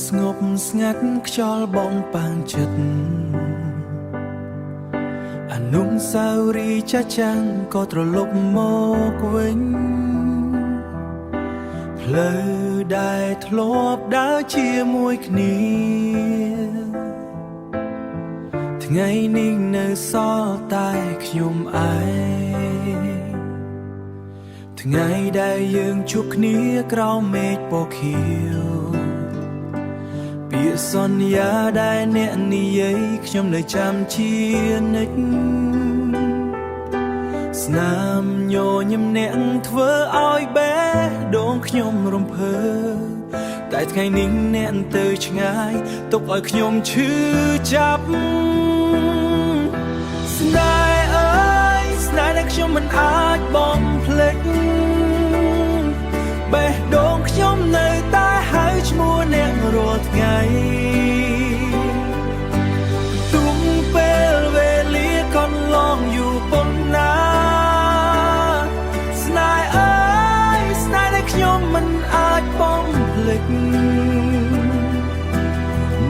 ស្ងប់ស្ងាត់ខ្យល់បងប៉ាងចិត្តអនុស្សាវរីយ៍ចាស់ចាំងក៏ត្រឡប់មកវិញផ្លូវដែលធ្លាប់ដើរជាមួយគ្នាថ្ងៃនេះនៅសល់តែខ្ញុំឯងថ្ងៃដែលយើងជួបគ្នាក្រោមមេឃពណ៌ខៀវពាក្យសន្យាដែលអ្នកនិយាយខ្ញុំនៅចាំជានិច្ចស្នាមញញឹមអ្នកធ្វើឲ្យបេះដូងខ្ញុំរំភើតែថ្ងៃនេះអ្នកទៅឆ្ងាយទុកឲ្យខ្ញុំឈឺចាប់ស្នេហ៍អើយស្នេហ៍ដែលខ្ញុំមិនអាចបំភ្លេចបេះដូងខ្ញុំនៅតែហៅឈ្មោះអ្នករាល់ថ្ងៃទុំពេលវេលាកន្លងយូរប៉ុណ្ណាស្នេហ៍អើយស្នេហ៍ដែលខ្ញុំមិនអាចបំភ្លេច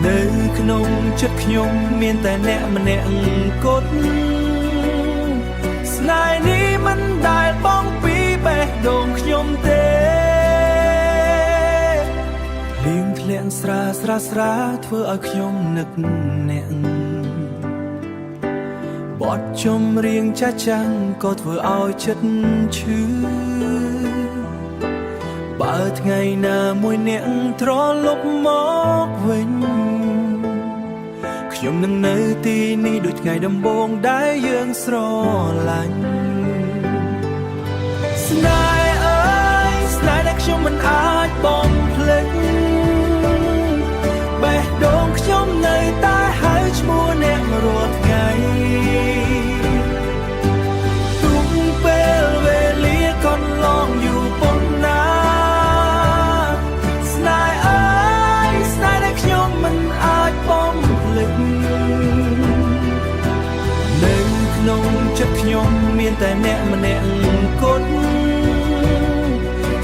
នៅក្នុងចិត្តខ្ញុំមានតែអ្នកម្នាក់គត់ស្នេហ៍នេះមិនដែលបងពីបេះដូងខ្ញុំទេលៀងធ្លាក់ស្រាធ្វើឲ្យខ្ញុំនឹកអ្នកបទចម្រៀងចាស់ចាំងក៏ធ្វើឲ្យចិត្តឈឺបើថ្ងៃណាមួយអ្នកត្រឡប់មកវិញខ្ញុំនឹងនៅទីនេះដូចថ្ងៃដំបូងដែលយើងស្រឡាញ់ស្នេហ៍អើយស្នេហ៍ដែលខ្ញុំមិនអាចបំភ្លេចបេះដូងខ្ញុំនៅតែហៅឈ្មោះអ្នករាល់ថ្ងៃទុំពេលវេលាកន្លងយូរប៉ុណ្ណាស្នេហ៍អើយស្នេហ៍ដែលខ្ញុំមិនអាចបំភ្លេចនៅក្នុងចិត្តខ្ញុំមានតែអ្នកម្នាក់គត់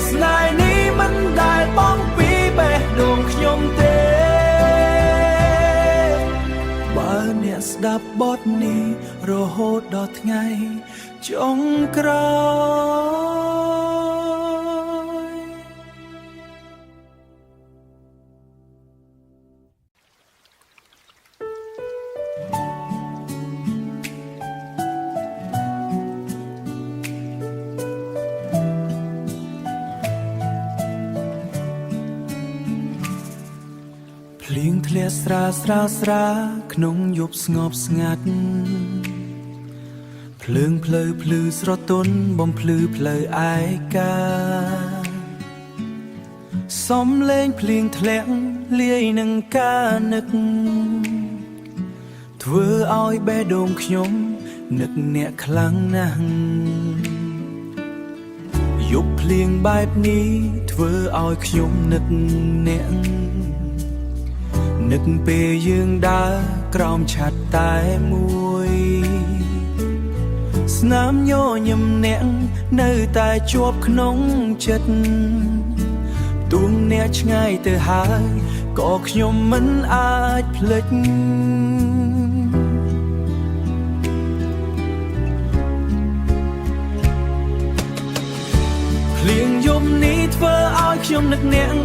ស្នេហ៍នេះមិនដែលបងពីបេះដូងខ្ញុំទេបើអ្នកស្ដាប់បទនេះរហូតដល់ថ្ងៃចុងក្រោយភ្លៀងធ្លាក់ស្រាក្នុងយប់ស្ងប់ស្ងាត់ភ្លើងភ្លឺស្រទន់បំភ្លឺផ្លូវឯកាសំឡេងភ្លៀងធ្លាក់លាយនឹងការនឹកធ្វើឲ្យបេះដូងខ្ញុំនឹកអ្នកខ្លាំងណាស់យប់ភ្លៀងបែបនេះធ្វើឲ្យខ្ញុំនឹកអ្នកនឹកពេលយើងដើរក្រោមឆ័ត្រតែមួយស្នាមញញឹមអ្នកនៅតែជាប់ក្នុងចិត្តទួងអ្នកឆ្ងាយទៅហើយក៏ខ្ញុំមិនអាចភ្លេចភ្លៀងយំនេះធ្វើឲ្យខ្ញុំនឹកអ្នក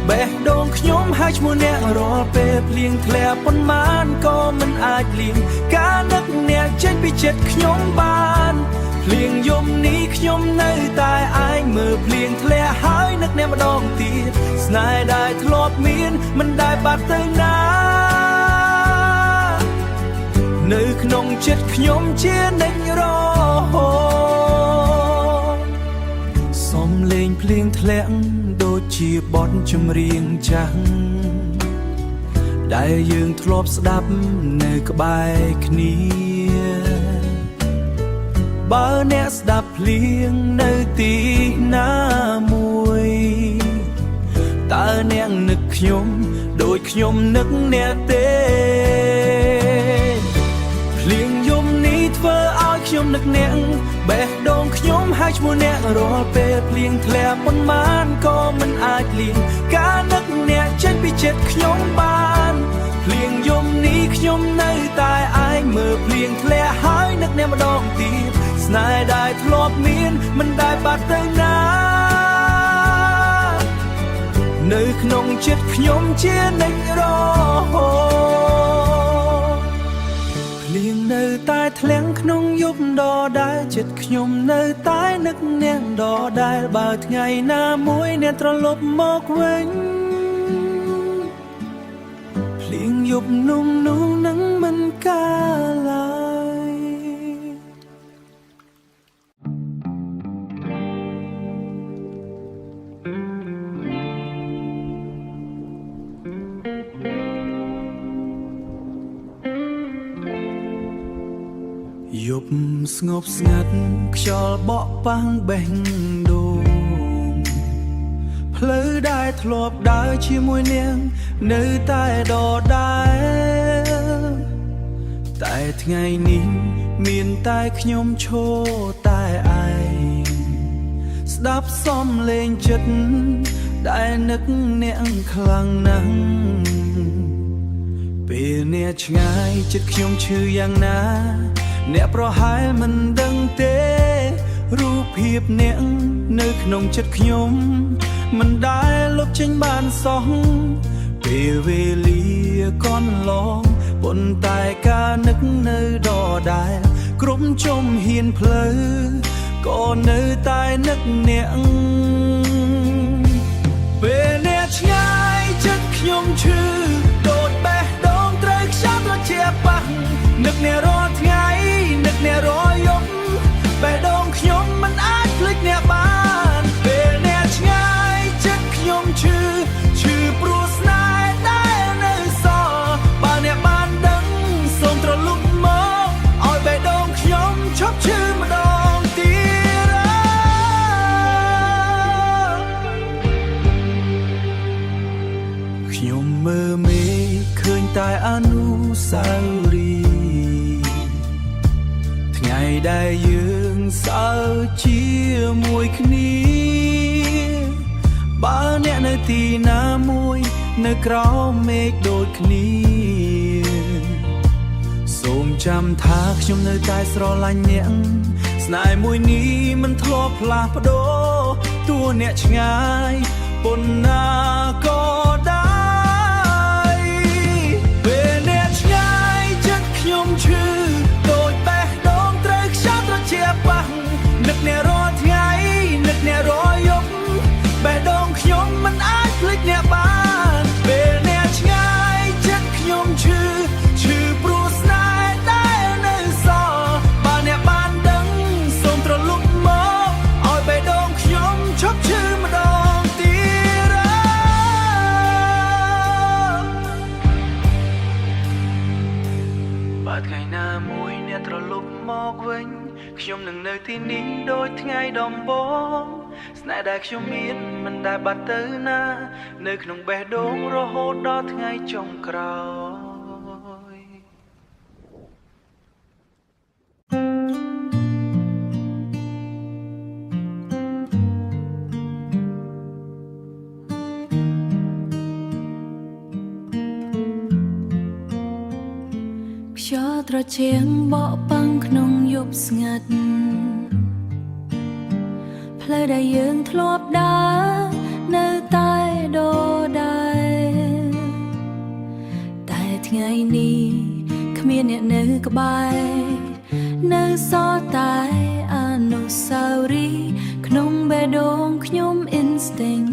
បេះដូងខ្ញុំហៅឈ្មោះអ្នករាល់ពេលភ្លៀងធ្លាក់ប៉ុន្មានក៏មិនអាចលៀងការនឹកអ្នកចេញពីចិត្តខ្ញុំបានភ្លៀងយំនេះខ្ញុំនៅតែឯងមើលភ្លៀងធ្លាក់ហើយនឹកអ្នកម្ដងទៀតស្នេហ៍ដែលធ្លាប់មានមិនដែលបាត់ទៅណានៅក្នុងចិត្តខ្ញុំជានិច្ចរហូតសំឡេងភ្លៀងធ្លាក់ដូចជាបទចម្រៀងចាស់ដែលយើងធ្លាប់ស្ដាប់នៅក្បែរគ្នាបើអ្នកស្ដាប់ភ្លៀងនៅទីណាមួយតើអ្នកនឹកខ្ញុំដូចខ្ញុំនឹកអ្នកទេភ្លៀងយំនេះធ្វើឲ្យខ្ញុំនឹកអ្នកប បេះដូងខ្ញុំហើយឈ្មោះអ្នករាល់ពេលភ្លៀងធ្លាក់ប៉ុន្មានក៏មិនអាចលៀងការនឹកអ្នកចេញពីចិត្តខ្ញុំបានភ្លៀងយំនេះខ្ញុំនៅតែឯងមើលភ្លៀងធ្លាក់ហើយនឹកអ្នកម្ដងទៀតស្នេហ៍ដែលធ្លាប់មានមិនដែលបាត់ទៅណានៅក្នុងចិត្តខ្ញុំជានិច្ចរហូតភ្លៀងនៅតែធ្លាក់ក្នុងយប់ដដែលចិត្តខ្ញុំនៅតែនឹកអ្នកដដែលបើថ្ងៃណាមួយអ្នកត្រឡប់មកវិញភ្លៀងយប់នោះនឹងមិនកាលឡើយយប់ស្ងប់ស្ងាត់ខ្យល់បក់ប៉ះបេះដូងផ្លូវដែលធ្លាប់ដើរជាមួយនាងនៅតែដដែលតែថ្ងៃនេះមានតែខ្ញុំឈរតែឯងស្ដាប់សំឡេងចិត្តដែលនឹកអ្នកខ្លាំងណាស់ពេលអ្នកឆ្ងាយចិត្តខ្ញុំឈឺយ៉ាងណាអ្នកប្រហែលមិនដឹងទេរូបភាពអ្នកនៅក្នុងចិត្តខ្ញុំមិនដែលលុបចេញបានសោះពេលវេលាកន្លងប៉ុន្តែការនឹកនៅដដែលគ្រប់ជុំហ៊ានផ្លូវក៏នៅតែនឹកអ្នកពេលអ្នកឆ្ងាយចិត្តខ្ញុំឈឺដូចបេះដូងត្រូវខ្យល់ត្រជាក់ប៉ះនឹកអ្នករាល់ថ្ងៃនឹកអ្នករាល់យប់បេះដូងខ្ញុំមិនអាចភ្លេចអ្នកបានពេលអ្នកឆ្ងាយចិត្តខ្ញុំឈឺព្រោះស្នេហ៍ដែលនៅសល់បើអ្នកបានដឹងសូមត្រឡប់មកឲ្យបេះដូងខ្ញុំឈប់ឈឺម្ដងទៀតខ្ញុំមើលមេឃឃើញតែអនុស្សាវរីយ៍ថ្ងៃដែលយើងសើចជាមួយគ្នាបើអ្នកនៅទីណាមួយនៅក្រោមមេឃដូចគ្នាសូមចាំថាខ្ញុំនៅតែស្រឡាញ់អ្នកស្នេហ៍មួយនេះមិនធ្លាប់ផ្លាស់ប្ដូរទោះអ្នកឆ្ងាយប៉ុណ្ណាក៏ដែរពេលអ្នកឆ្ងាយចិត្តខ្ញុំឈឺដូចបេះដូងត្រូវខ្យល់ត្រជាក់ប៉ះនឹកអ្នករាល់ថ្ងៃនឹកអ្នករាល់យប់បេះដូងខ្ញុំមិនអាចភ្លេចអ្នកបានពេលអ្នកឆ្ងាយចិត្តខ្ញុំឈឺព្រោះស្នេហ៍ដែលនៅសល់បើអ្នកបានដឹងសូមត្រឡប់មកឲ្យបេះដូងខ្ញុំឈប់ឈឺម្ដងទៀតបើថ្ងៃណាមួយអ្នកត្រឡប់មកវិញខ្ញុំនឹងនៅទីនេះដូចថ្ងៃដំបូងស្នេហ៍ដែលខ្ញុំមានមិនដែលបាត់ទៅណានៅក្នុងបេះដូងរហូតដល់ថ្ងៃចុងក្រោយខ្យល់ត្រជាក់បក់ប៉ាំងក្នុងយប់ស្ងាត់ផ្លូវដែលយើងធ្លាប់ដើរនៅតែដដែលតែថ្ងៃនេះគ្មានអ្នកនៅក្បែរនៅសល់តែអនុស្សាវរីយ៍ក្នុងបេះដូងខ្ញុំ instinct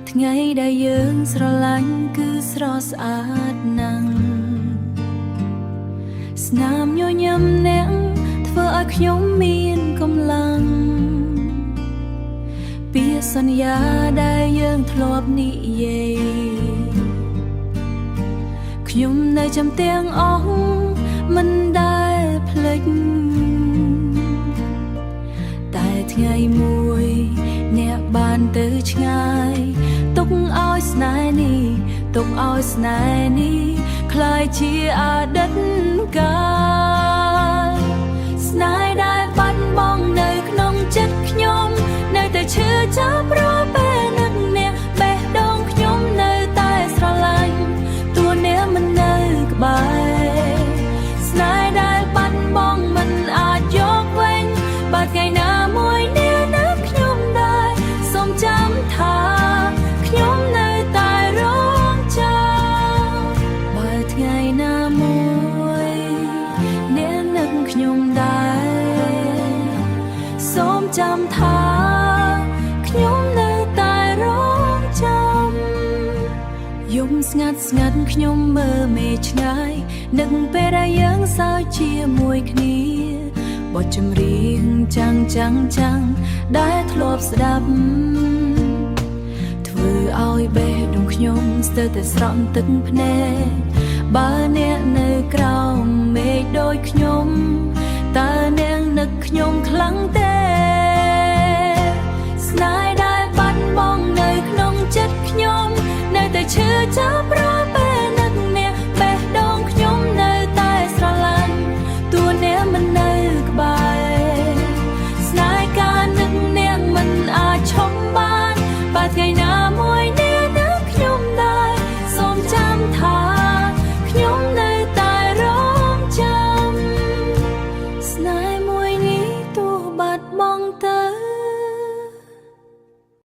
ថ្ងៃដែលយើងស្រឡាញ់គឺស្រស់ស្អាតណាស់ស្នាមញញឹមអ្នកធ្វើឲ្យខ្ញុំមានកម្លាំងពាក្យសន្យាដែលយើងធ្លាប់និយាយខ្ញុំនៅចាំទាំងអស់មិនដែលភ្លេចតែថ្ងៃមួយអ្នកបានទៅឆ្ងាយទុកឲ្យស្នេហ៍នេះទុកឲ្យស្នេហ៍នេះคล้ายជាអតីតកាលស្ ស្នេហ៍ដែលបាត់បង់នៅក្នុងចិត្តខ្ញុំនៅតែឈឺចាប់រាល់ពេលនឹកអ្នកបេះដូងខ្ញុំនៅតែស្រឡាញ់ទួអ្នកមិននៅក្បែរស្នេហ៍ដែលបាត់បង់មិនអាចយកវិញបើថ្ងៃណាមួយអ្នកនឹកខ្ញុំដែរសូមចាំថាខ្ញុំនៅតែរងចាំបើថ្ងៃណាមួយអ្នកនឹកខ្ញុំដែរសូមចាំថាខ្ញុំនៅតែរងចាំយំស្ងាត់ស្ងាត់ខ្ញុំមើលមេឆ្ងាយនឹកពេលដែលយើងសើចជាមួយគ្នាបទចម្រៀងចាំងដែលធ្លាប់ស្ដាប់ធ្វើឲ្យបេះដូងខ្ញុំស្ទើរតែស្រក់ទឹកភ្នែកបើអ្នកនៅក្រោមមេឃដូចខ្ញុំតើអ្នកនឹកខ្ញុំខ្លាំងទេ